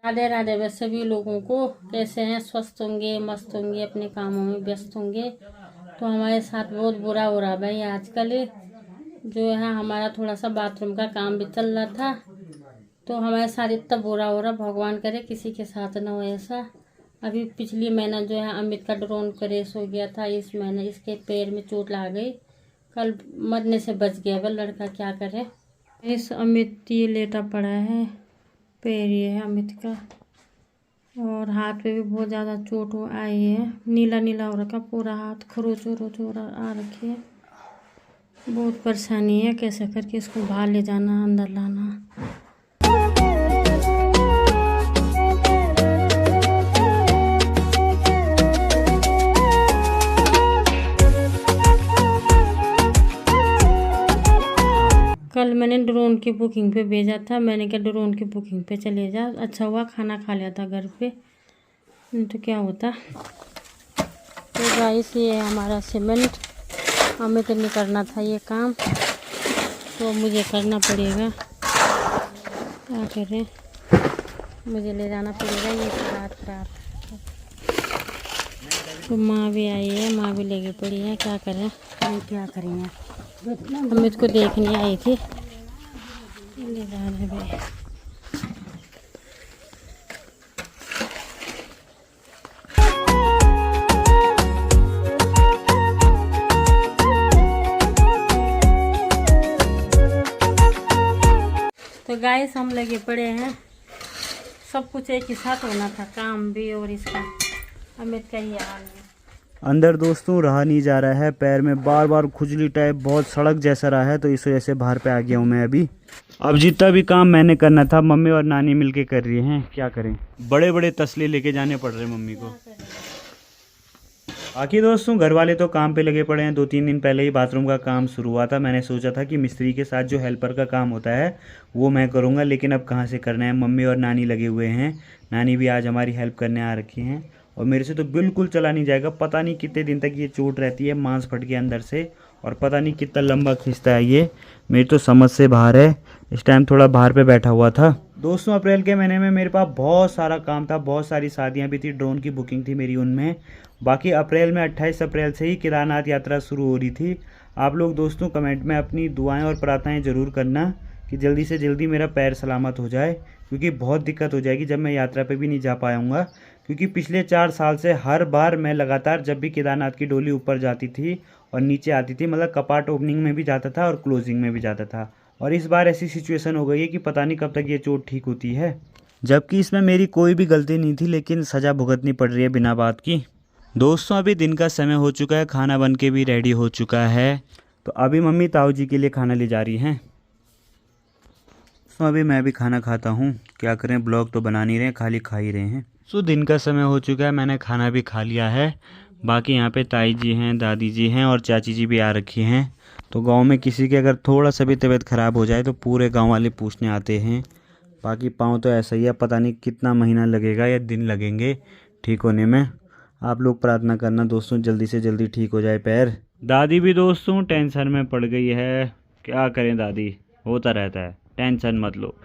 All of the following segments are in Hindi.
राधे राधे वे सभी लोगों को। कैसे हैं? स्वस्थ होंगे, मस्त होंगे, अपने कामों में व्यस्त होंगे। तो हमारे साथ बहुत बुरा हो रहा भाई आजकल जो है। हमारा थोड़ा सा बाथरूम का काम भी चल रहा था, तो हमारे साथ इतना बुरा हो रहा। भगवान करे किसी के साथ ना हो ऐसा। अभी पिछली महीना जो है अमित का ड्रोन क्रैश हो गया था। इस महीने इसके पैर में चोट लग गई। कल मरने से बच गया वह लड़का, क्या करे। इस अमित ये लेटा पड़ा है, पैर ये है अमित का, और हाथ पे भी बहुत ज़्यादा चोट आई है। नीला नीला हो रखा पूरा हाथ, खरोच वरोच आ रखी है। बहुत परेशानी है, कैसे करके इसको बाहर ले जाना, अंदर लाना। कल मैंने ड्रोन की बुकिंग पे भेजा था। मैंने क्या ड्रोन की बुकिंग पे चले जा, अच्छा हुआ खाना खा लिया था घर पे, नहीं तो क्या होता। तो गाइस ये है हमारा सीमेंट। हमें तो नहीं करना था ये काम, तो मुझे करना पड़ेगा, क्या करें। मुझे ले जाना पड़ेगा ये रात। तो माँ भी आई है, माँ भी लेके पड़ी है, क्या करें। क्या करेंगे, हम इसको देखने आई थी, ले जा रहे भाई। तो गाइस हम लगे पड़े हैं, सब कुछ एक ही साथ होना था, काम भी और इसका। अमित का ही हाल है। अंदर दोस्तों रहा नहीं जा रहा है, पैर में बार बार खुजली टाइप बहुत सड़क जैसा रहा है, तो इस वजह से बाहर पे आ गया हूँ मैं अभी। अब जितना भी काम मैंने करना था मम्मी और नानी मिलके कर रही हैं, क्या करें। बड़े बड़े तसले लेके जाने पड़ रहे मम्मी को। बाकी दोस्तों घर वाले तो काम पे लगे पड़े हैं। 2-3 दिन पहले ही बाथरूम का काम शुरू हुआ था। मैंने सोचा था कि मिस्त्री के साथ जो हेल्पर का काम होता है वो मैं करूँगा, लेकिन अब कहाँ से करना है। मम्मी और नानी लगे हुए हैं। नानी भी आज हमारी हेल्प करने आ रखी हैं, और मेरे से तो बिल्कुल चला नहीं जाएगा। पता नहीं कितने दिन तक ये चोट रहती है, मांस फट के अंदर से, और पता नहीं कितना लंबा खींचता है ये। मेरी तो समझ से बाहर है। इस टाइम थोड़ा बाहर पे बैठा हुआ था। दोस्तों अप्रैल के महीने में मेरे पास बहुत सारा काम था, बहुत सारी शादियां भी थी, ड्रोन की बुकिंग थी मेरी उनमें। बाकी अप्रैल में 28 अप्रैल से ही केदारनाथ यात्रा शुरू हो रही थी। आप लोग दोस्तों कमेंट में अपनी दुआएं और प्रार्थनाएं ज़रूर करना कि जल्दी से जल्दी मेरा पैर सलामत हो जाए, क्योंकि बहुत दिक्कत हो जाएगी जब मैं यात्रा पे भी नहीं जा पाऊँगा। क्योंकि पिछले 4 साल से हर बार मैं लगातार जब भी केदारनाथ की डोली ऊपर जाती थी और नीचे आती थी, मतलब कपाट ओपनिंग में भी जाता था और क्लोजिंग में भी जाता था। और इस बार ऐसी सिचुएशन हो गई है कि पता नहीं कब तक ये चोट ठीक होती है, जबकि इसमें मेरी कोई भी गलती नहीं थी, लेकिन सज़ा भुगतनी पड़ रही है बिना बात की। दोस्तों अभी दिन का समय हो चुका है, खाना बन के भी रेडी हो चुका है। तो अभी मम्मी ताऊ जी के लिए खाना ले जा रही हैं। तो अभी मैं भी खाना खाता हूँ, क्या करें, ब्लॉग तो बना नहीं रहे, खाली खा ही रहे हैं। सो दिन का समय हो चुका है, मैंने खाना भी खा लिया है। बाकी यहाँ पे ताई जी हैं, दादी जी हैं और चाची जी भी आ रखी हैं। तो गांव में किसी के अगर थोड़ा सा भी तबीयत ख़राब हो जाए तो पूरे गांव वाले पूछने आते हैं। बाकी पाँव तो ऐसा ही है, पता नहीं कितना महीना लगेगा या दिन लगेंगे ठीक होने में। आप लोग प्रार्थना करना दोस्तों, जल्दी से जल्दी ठीक हो जाए पैर। दादी भी दोस्तों टेंशन में पड़ गई है, क्या करें दादी, होता रहता है, टेंशन मत लो।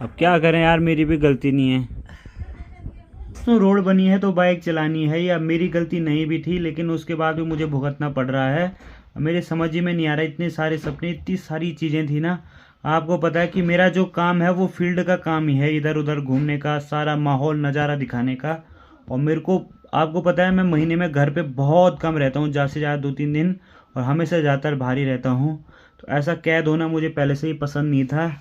अब क्या करें यार, मेरी भी गलती नहीं है। तो रोड बनी है तो बाइक चलानी है, या मेरी गलती नहीं भी थी, लेकिन उसके बाद भी मुझे भुगतना पड़ रहा है। मेरे समझ ही में नहीं आ रहा, इतने सारे सपने, इतनी सारी चीज़ें थी ना। आपको पता है कि मेरा जो काम है वो फील्ड का काम ही है, इधर उधर घूमने का, सारा माहौल नज़ारा दिखाने का। और मेरे को आपको पता है मैं महीने में घर पे बहुत कम रहता हूँ, ज़्यादा से ज़्यादा 2-3 दिन, और हमेशा ज़्यादातर बाहर ही रहता हूँ। तो ऐसा कैद होना मुझे पहले से ही पसंद नहीं था।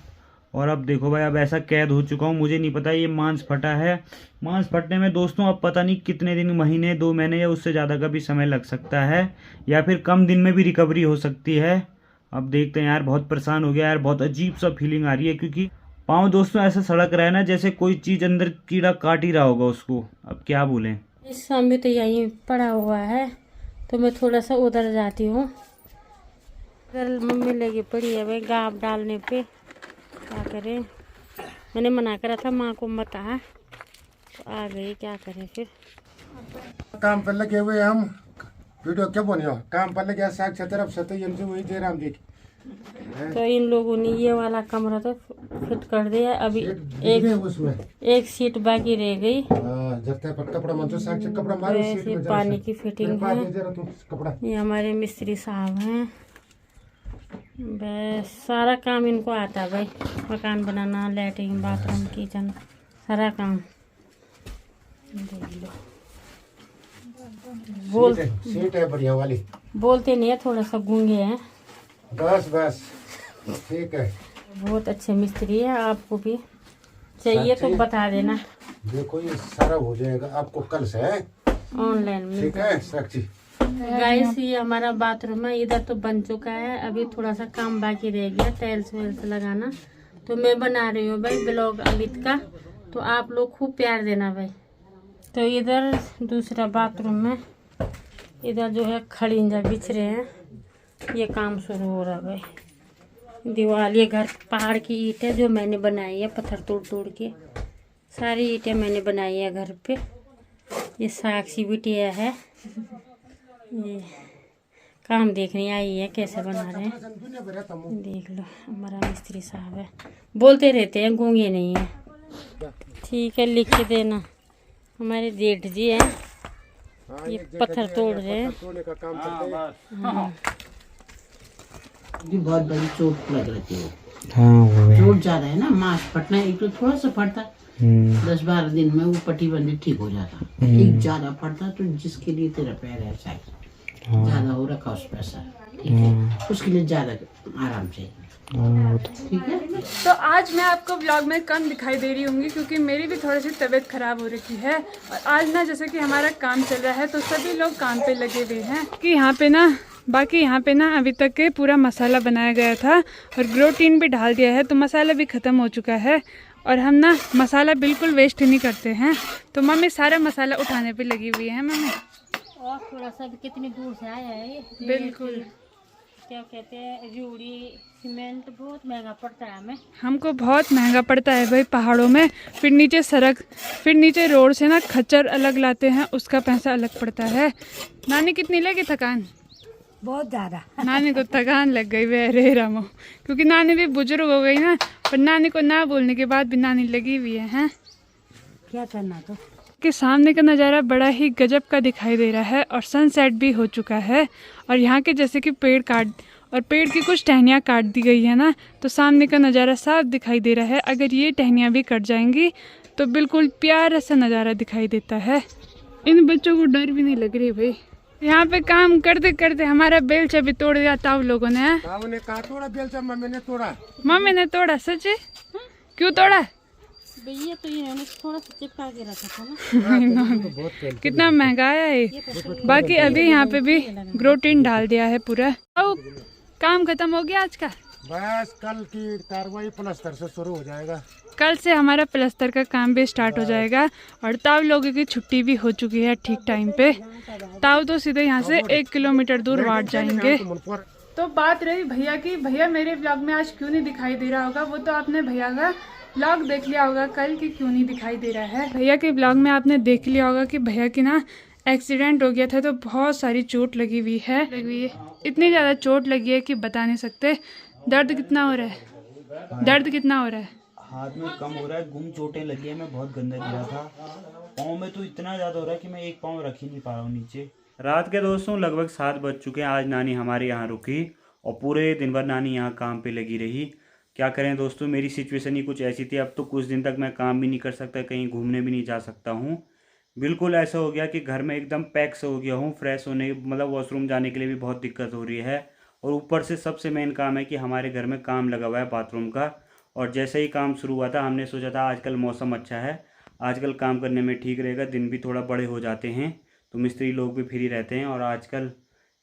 और अब देखो भाई, अब ऐसा कैद हो चुका हूँ, मुझे नहीं पता ये मांस फटा है। मांस फटने में दोस्तों अब पता नहीं कितने दिन, महीने, 2 महीने या उससे ज़्यादा का भी समय लग सकता है, या फिर कम दिन में भी रिकवरी हो सकती है। अब देखते हैं यार, बहुत परेशान हो गया यार, बहुत अजीब सा फीलिंग आ रही है, क्योंकि पाँव दोस्तों ऐसा सड़क रहा है ना जैसे कोई चीज़ अंदर कीड़ा काट ही रहा होगा उसको। अब क्या बोलें। इस समय तो यहीं पड़ा हुआ है, तो मैं थोड़ा सा उधर जाती हूँ। उधर मम्मी लगी पड़ी है भाई गाँव डालने पे, क्या करें। मैंने मना करा था माँ को मत आ, तो आ गई, क्या करें फिर। काम पर लगे हुए हम, वीडियो क्या बोलियो, काम पर लगे साग तरफ से तो यम से वही दे रहा हम देख तो इन लोगों ने ये वाला कमरा तो फिट कर दिया। अभी एक सीट बाकी रह गई। वैसे पानी की फिटिंग है। ये हमारे मिस्त्री साहब हैं। बस सारा काम इनको आता है भाई, मकान बनाना, लैट्रिन, बाथरूम, किचन, सारा काम। देख लो, सीट है बढ़िया वाली। बोलते नहीं है, थोड़ा सा गूंगे हैं। बस ठीक है। बहुत अच्छे मिस्त्री है। आपको भी चाहिए तो बता देना। देखो ये सारा हो जाएगा आपको कल से ऑनलाइन में। ठीक है साक्षी। गाइस ये हमारा बाथरूम है, इधर तो बन चुका है। अभी थोड़ा सा काम बाकी रह गया, टाइल्स वेल्स लगाना। तो मैं बना रही हूँ भाई ब्लॉग अमित का, तो आप लोग खूब प्यार देना भाई। तो इधर दूसरा बाथरूम में इधर जो है खड़िंजा बिछ रहे हैं। ये काम शुरू हो रहा है भाई। दीवार, ये घर पहाड़ की ईंट है जो मैंने बनाई है, पत्थर तोड़ तोड़ के सारी ईंटें मैंने बनाई है घर पे। ये साक्षी बिटिया है, ये काम देखने आई है कैसे बना रहे हैं। देख लो, हमारा मिस्त्री साहब है, बोलते रहते हैं, गूंगे नहीं है। ठीक है, लिख के देना। हमारे जेठ जी हैं, ये पत्थर तोड़ रहे हैं। बहुत बड़ी चोट लग रही है। हाँ, चोट ज्यादा है ना, मांस फटना है। एक तो थोड़ा सा फटता, 10-12 दिन में वो पट्टी बंदी ठीक हो जाता। एक ज्यादा फटता तो जिसके लिए तेरा पैर है साइड ज्यादा हो रखा उस पैसा, ठीक है, उसके लिए ज्यादा आराम चाहिए। ठीक है। तो आज मैं आपको ब्लॉग में कम दिखाई दे रही होंगी क्योंकि मेरी भी थोड़ी सी तबीयत खराब हो रखी है। और आज ना जैसे कि हमारा काम चल रहा है तो सभी लोग काम पे लगे हुए हैं कि यहाँ पे ना अभी तक के पूरा मसाला बनाया गया था और ग्रोटीन भी डाल दिया है, तो मसाला भी ख़त्म हो चुका है। और हम ना मसाला बिल्कुल वेस्ट नहीं करते हैं। तो मम्मी सारा मसाला उठाने पे लगी हुई है। मम्मी और थोड़ा सा कितनी दूर से आया है ये। बिल्कुल, क्या कहते हैं, रूड़ी सीमेंट बहुत महंगा पड़ता है हमें। हमको बहुत महंगा पड़ता है भाई पहाड़ों में। फिर नीचे सड़क, फिर नीचे रोड से ना खच्चर अलग लाते हैं, उसका पैसा अलग पड़ता है। नानी कितनी लगी थकान? बहुत ज़्यादा। नानी को थकान लग गई वे रे रामो, क्योंकि नानी भी बुजुर्ग हो गई ना। पर नानी को ना बोलने के बाद भी नानी लगी हुई है। क्या करना तो। के सामने का नज़ारा बड़ा ही गजब का दिखाई दे रहा है और सनसेट भी हो चुका है। और यहाँ के जैसे कि पेड़ की कुछ टहनियाँ काट दी गई है ना, तो सामने का नज़ारा साफ दिखाई दे रहा है। अगर ये टहनियाँ भी कट जाएंगी तो बिल्कुल प्यारा सा नज़ारा दिखाई देता है। इन बच्चों को डर भी नहीं लग रही भाई। यहाँ पे काम करते करते हमारा बेलचा भी तोड़ दिया ताऊ लोगों ने। कहा तोड़ा बेलचा? मम्मी ने तोड़ा। मम्मी ने तोड़ा? सच? क्यों तोड़ा? भैया तो इन्होंने थोड़ा सा चिपका के रखा था ना। कितना महंगा है ये। बाकी अभी यहाँ पे भी ग्रोटीन डाल दिया है पूरा। ताऊ काम खत्म हो गया आज का? बस कल की कार्रवाई प्लास्टर से शुरू हो जाएगा। कल से हमारा प्लास्टर का काम भी स्टार्ट हो जाएगा। और ताऊ लोगों की छुट्टी भी हो चुकी है ठीक टाइम पे। ताऊ तो सीधे यहाँ से 1 किलोमीटर दूर वाट जाएंगे। तो बात रही भैया की, भैया मेरे ब्लॉग में आज क्यों नहीं दिखाई दे रहा होगा, वो तो आपने भैया का ब्लॉग देख लिया होगा कल की, क्यों नहीं दिखाई दे रहा है। भैया के ब्लॉग में आपने देख लिया होगा कि भैया की ना एक्सीडेंट हो गया था, तो बहुत सारी चोट लगी हुई है। इतनी ज़्यादा चोट लगी है कि बता नहीं सकते। दर्द कितना हो रहा है? दर्द कितना हो रहा है? हाथ में कम हो रहा है, गुम चोटें लगी है। मैं बहुत गंदा गिरा था। पाँव में तो इतना ज़्यादा हो रहा है कि मैं एक पाँव रख ही नहीं पा रहा हूँ नीचे। रात के दोस्तों लगभग 7 बज चुके हैं। आज नानी हमारे यहाँ रुकी और पूरे दिन भर नानी यहाँ काम पे लगी रही। क्या करें दोस्तों, मेरी सिचुएशन ही कुछ ऐसी थी। अब तो कुछ दिन तक मैं काम भी नहीं कर सकता, कहीं घूमने भी नहीं जा सकता हूँ। बिल्कुल ऐसा हो गया कि घर में एकदम पैक से हो गया हूँ। फ्रेश होने, मतलब वॉशरूम जाने के लिए भी बहुत दिक्कत हो रही है। और ऊपर से सबसे मेन काम है कि हमारे घर में काम लगा हुआ है बाथरूम का। और जैसे ही काम शुरू हुआ था, हमने सोचा था आजकल मौसम अच्छा है, आजकल काम करने में ठीक रहेगा, दिन भी थोड़ा बड़े हो जाते हैं तो मिस्त्री लोग भी फ्री रहते हैं। और आजकल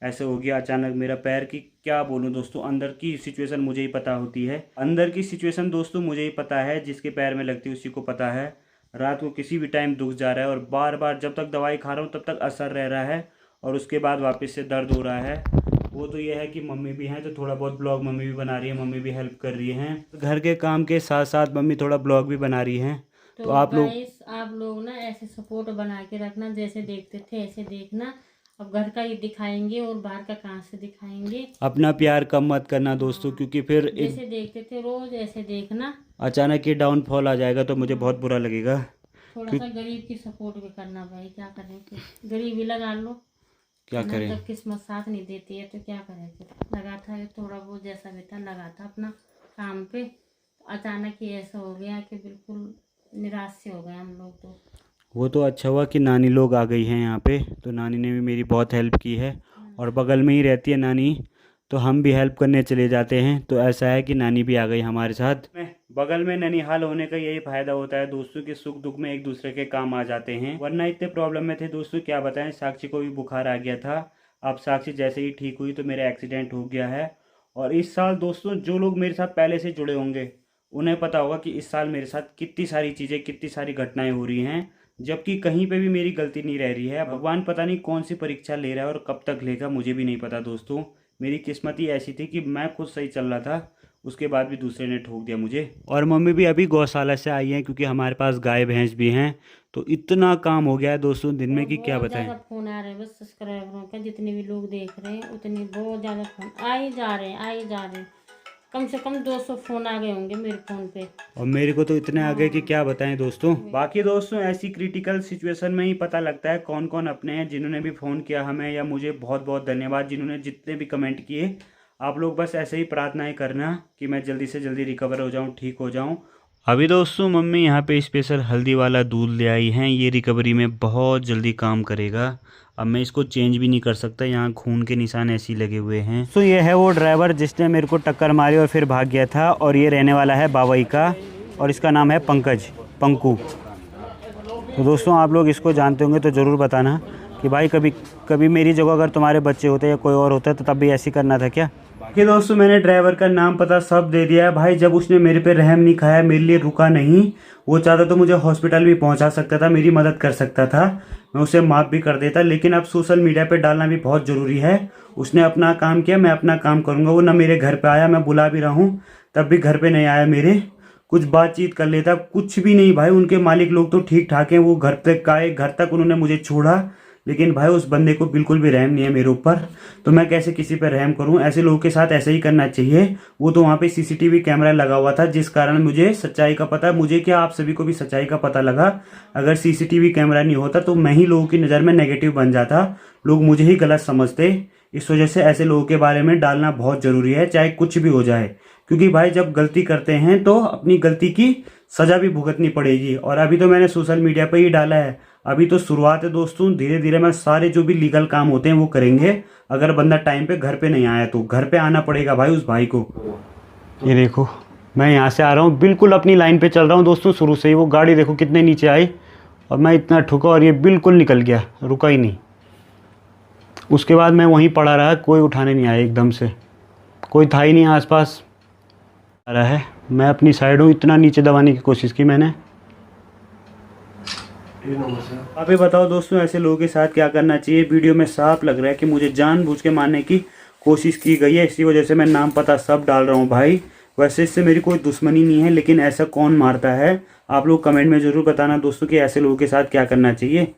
ऐसे हो गया अचानक मेरा पैर की, क्या बोलूं दोस्तों, अंदर की सिचुएशन मुझे ही पता होती है। अंदर की सिचुएशन दोस्तों मुझे ही पता है, जिसके पैर में लगती है उसी को पता है। रात को किसी भी टाइम दुख जा रहा है और बार बार जब तक दवाई खा रहा हूँ तब तक असर रह रहा है और उसके बाद वापस से दर्द हो रहा है। वो तो ये है कि मम्मी भी हैं तो थोड़ा बहुत ब्लॉग मम्मी भी बना रही है, मम्मी भी हेल्प कर रही हैं। घर के काम के साथ साथ मम्मी थोड़ा ब्लॉग भी बना रही हैं। तो आप लोग ना ऐसे सपोर्ट बना के रखना, जैसे देखते थे ऐसे देखना। अब घर का ही दिखाएंगे और बाहर का कहाँ से दिखाएंगे। अपना प्यार कम मत करना दोस्तों, क्योंकि फिर जैसे देखते थे रोज ऐसे देखना, अचानक ये डाउनफॉल आ जाएगा तो मुझे बहुत बुरा लगेगा। थोड़ा सा गरीब की सपोर्ट भी करना भाई, क्या करें फिर, गरीबी लगा लो, क्या ना करें। जब किस्मत साथ नहीं देती है तो क्या करें फिर। लगा था थोड़ा बहुत जैसा भी था, लगा था अपना काम पे, अचानक ही ऐसा हो गया कि बिल्कुल निराश से हो गए हम लोग। तो वो तो अच्छा हुआ कि नानी लोग आ गई हैं यहाँ पे, तो नानी ने भी मेरी बहुत हेल्प की है और बगल में ही रहती है नानी, तो हम भी हेल्प करने चले जाते हैं। तो ऐसा है कि नानी भी आ गई हमारे साथ। बगल में ननिहाल होने का यही फ़ायदा होता है दोस्तों कि सुख दुख में एक दूसरे के काम आ जाते हैं, वरना इतने प्रॉब्लम में थे दोस्तों, क्या बताएं। साक्षी को भी बुखार आ गया था, अब साक्षी जैसे ही ठीक हुई तो मेरा एक्सीडेंट हो गया है। और इस साल दोस्तों जो लोग मेरे साथ पहले से जुड़े होंगे उन्हें पता होगा कि इस साल मेरे साथ कितनी सारी चीज़ें, कितनी सारी घटनाएं हो रही हैं, जबकि कहीं पे भी मेरी गलती नहीं रह रही है। भगवान पता नहीं कौन सी परीक्षा ले रहा है और कब तक लेगा मुझे भी नहीं पता दोस्तों। मेरी किस्मत ही ऐसी थी कि मैं खुद सही चल रहा था, उसके बाद भी दूसरे ने ठोक दिया मुझे। और मम्मी भी अभी गौशाला से आई हैं, क्योंकि हमारे पास गाय भैंस भी हैं, तो इतना काम हो गया है दोस्तों दिन में कि क्या बताएं। बहुत फोन आ रहे हैं बस सब्सक्राइबरों का, जितने भी लोग देख रहे हैं उतने बहुत ज़्यादा फोन आ ही जा रहे हैं। कम से कम 200 फोन आ गए होंगे मेरे फोन पे, और मेरे को तो इतने आ गए कि क्या बताएं दोस्तों। बाकी दोस्तों ऐसी क्रिटिकल सिचुएशन में ही पता लगता है कौन कौन अपने हैं। जिन्होंने भी फ़ोन किया हमें या मुझे, बहुत बहुत धन्यवाद। जिन्होंने जितने भी कमेंट किए, आप लोग बस ऐसे ही प्रार्थनाएं करना कि मैं जल्दी से जल्दी रिकवर हो जाऊं, ठीक हो जाऊं। अभी दोस्तों मम्मी यहाँ पे स्पेशल हल्दी वाला दूध ले आई हैं, ये रिकवरी में बहुत जल्दी काम करेगा। अब मैं इसको चेंज भी नहीं कर सकता, यहाँ खून के निशान ऐसे ही लगे हुए हैं। तो ये है वो ड्राइवर जिसने मेरे को टक्कर मारी और फिर भाग गया था, और ये रहने वाला है बावई का, और इसका नाम है पंकू। तो दोस्तों आप लोग इसको जानते होंगे तो ज़रूर बताना कि भाई कभी मेरी जगह अगर तुम्हारे बच्चे होते या कोई और होता तो तब भी ऐसे करना था क्या। कि दोस्तों मैंने ड्राइवर का नाम पता सब दे दिया है भाई। जब उसने मेरे पे रहम नहीं खाया, मेरे लिए रुका नहीं, वो चाहता तो मुझे हॉस्पिटल भी पहुंचा सकता था, मेरी मदद कर सकता था, मैं उसे माफ़ भी कर देता। लेकिन अब सोशल मीडिया पे डालना भी बहुत ज़रूरी है। उसने अपना काम किया, मैं अपना काम करूँगा। वो ना मेरे घर पे आया, मैं बुला भी रहा हूँ तब भी घर पे नहीं आया मेरे, कुछ बातचीत कर लेता, कुछ भी नहीं भाई। उनके मालिक लोग तो ठीक ठाक हैं, वो घर तक आए, घर तक उन्होंने मुझे छोड़ा, लेकिन भाई उस बंदे को बिल्कुल भी रहम नहीं है मेरे ऊपर। तो मैं कैसे किसी पर रहम करूं। ऐसे लोगों के साथ ऐसे ही करना चाहिए। वो तो वहाँ पे सीसीटीवी कैमरा लगा हुआ था, जिस कारण मुझे सच्चाई का पता, मुझे क्या आप सभी को भी सच्चाई का पता लगा। अगर सीसीटीवी कैमरा नहीं होता तो मैं ही लोगों की नज़र में नेगेटिव बन जाता, लोग मुझे ही गलत समझते। इस वजह से ऐसे लोगों के बारे में डालना बहुत ज़रूरी है, चाहे कुछ भी हो जाए, क्योंकि भाई जब गलती करते हैं तो अपनी गलती की सज़ा भी भुगतनी पड़ेगी। और अभी तो मैंने सोशल मीडिया पर ही डाला है, अभी तो शुरुआत है दोस्तों। धीरे धीरे मैं सारे जो भी लीगल काम होते हैं वो करेंगे। अगर बंदा टाइम पे घर पे नहीं आया तो घर पे आना पड़ेगा भाई उस भाई को। ये देखो मैं यहाँ से आ रहा हूँ, बिल्कुल अपनी लाइन पे चल रहा हूँ दोस्तों शुरू से ही। वो गाड़ी देखो कितने नीचे आई और मैं इतना ठुका और ये बिल्कुल निकल गया, रुका ही नहीं। उसके बाद मैं वहीं पड़ा रहा, कोई उठाने नहीं आया, एकदम से कोई था ही नहीं आसपास आ रहा है। मैं अपनी साइड हूँ, इतना नीचे दबाने की कोशिश की मैंने। आप ही बताओ दोस्तों ऐसे लोगों के साथ क्या करना चाहिए। वीडियो में साफ लग रहा है कि मुझे जानबूझ के मारने की कोशिश की गई है, इसी वजह से मैं नाम पता सब डाल रहा हूँ भाई। वैसे इससे मेरी कोई दुश्मनी नहीं है, लेकिन ऐसा कौन मारता है। आप लोग कमेंट में ज़रूर बताना दोस्तों कि ऐसे लोगों के साथ क्या करना चाहिए।